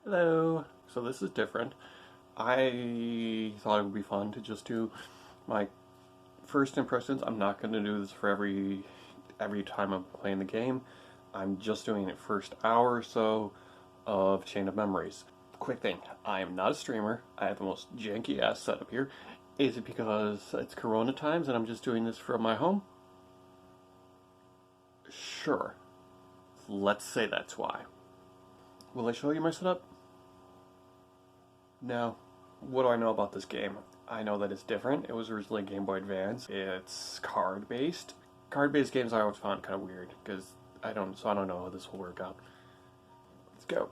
Hello. So this is different. I thought it would be fun to just do my first impressions. I'm not going to do this for every time I'm playing the game. I'm just doing it first hour or so of Chain of Memories. Quick thing, I am not a streamer. I have the most janky ass setup here. Is it because it's Corona times and I'm just doing this from my home? Sure. Let's say that's why. Will I show you my setup? No. What do I know about this game? I know that it's different. It was originally Game Boy Advance. It's card based. Card based games I always found kind of weird because I don't know how this will work out. Let's go.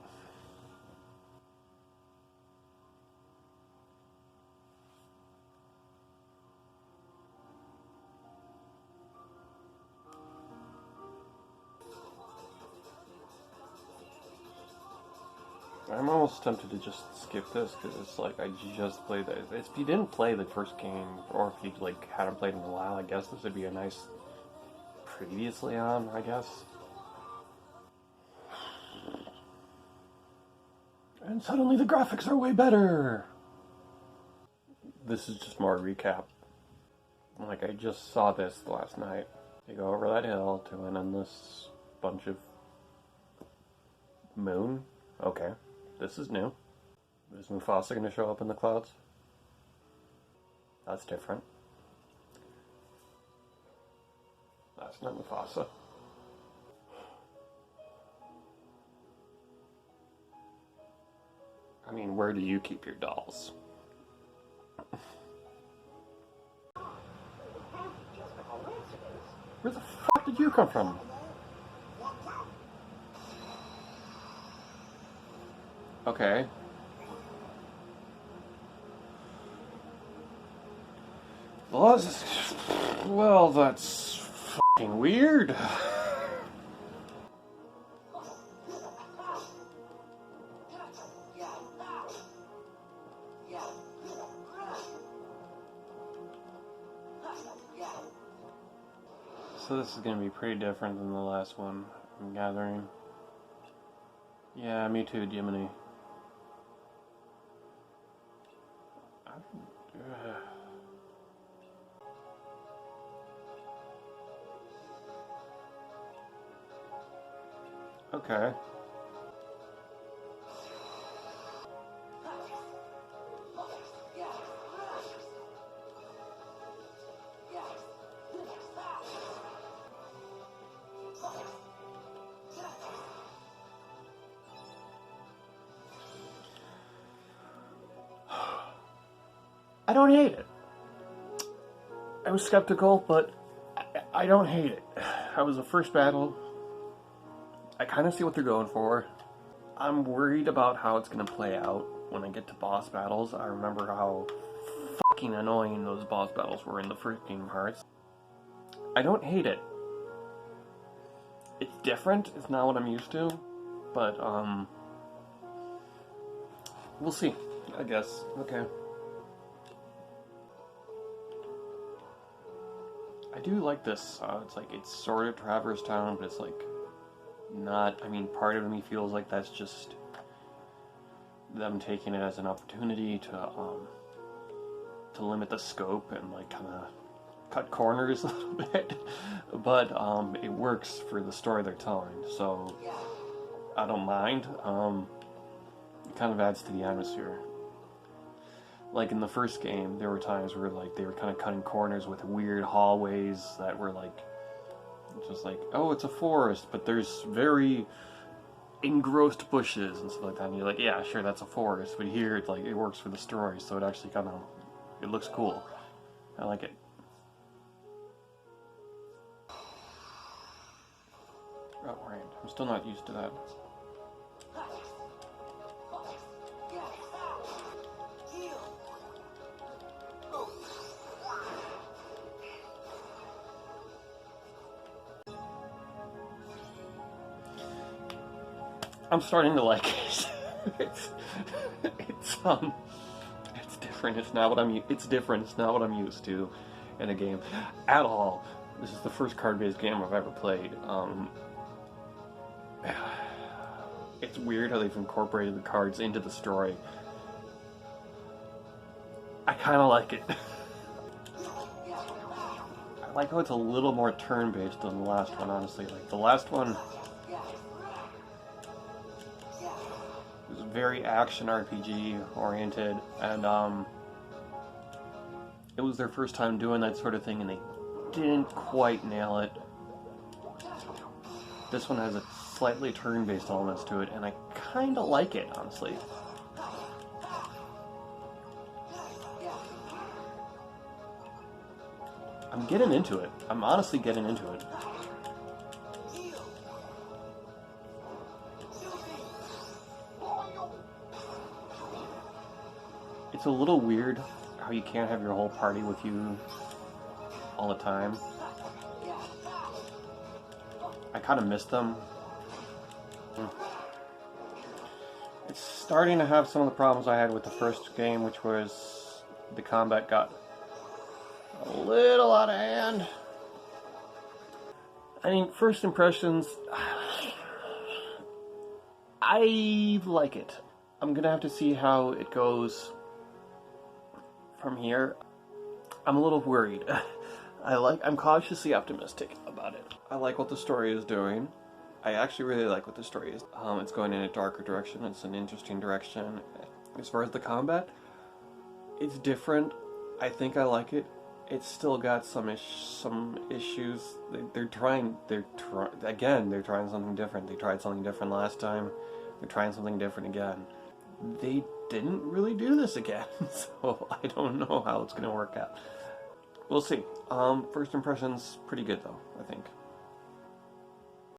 I'm almost tempted to just skip this because it's like I just played that. If you didn't play the first game, or if you like hadn't played in a while, I guess this would be a nice previously on, I guess. And suddenly the graphics are way better! This is just more recap. Like, I just saw this last night. You go over that hill to an endless bunch of moon. Okay, this is new. Is Mufasa gonna show up in the clouds? That's different. That's not Mufasa. I mean, where do you keep your dolls? Where the fuck did you come from? Okay. Well, that's fucking weird. So this is gonna be pretty different than the last one, I'm gathering. Yeah, me too, Jiminy. Okay. I don't hate it. I was skeptical, but I don't hate it. I was the first battle. I kind of see what they're going for. I'm worried about how it's going to play out when I get to boss battles. I remember how fucking annoying those boss battles were in the first Kingdom Hearts. I don't hate it. It's different. It's not what I'm used to. But, we'll see, I guess. Okay. I do like this. It's like, it's sort of Traverse Town, but it's like, not, I mean, part of me feels like that's just them taking it as an opportunity to limit the scope and like kind of cut corners a little bit, but it works for the story they're telling, so I don't mind. It kind of adds to the atmosphere. Like in the first game, there were times where like they were kind of cutting corners with weird hallways that were like just like, oh, it's a forest, but there's very engrossed bushes and stuff like that, and you're like, yeah, sure, that's a forest, but here it's like it works for the story, so it actually kind of, it looks cool. I like it. Oh, right. I'm still not used to that. I'm starting to like it. It's it's different. It's not what it's different. It's not what I'm used to in a game at all. This is the first card-based game I've ever played. It's weird how they've incorporated the cards into the story. I kind of like it. I like how it's a little more turn-based than the last one, honestly. Like, the last one was very action RPG oriented, and it was their first time doing that sort of thing, and they didn't quite nail it. This one has a slightly turn-based elements to it, and I kind of like it, honestly. I'm getting into it. I'm honestly getting into it. It's a little weird how you can't have your whole party with you all the time. I kind of miss them. It's starting to have some of the problems I had with the first game, which was the combat got a little out of hand. I mean, first impressions, I like it. I'm gonna have to see how it goes from here. I'm a little worried. I'm cautiously optimistic about it. I like what the story is doing. I actually really like what the story is. It's going in a darker direction. It's an interesting direction. As far as the combat, it's different. I think I like it. It's still got some issues. They're trying something different. They tried something different last time. They're trying something different again. They didn't really do this again, so I don't know how it's going to work out. We'll see. First impressions, pretty good though, I think.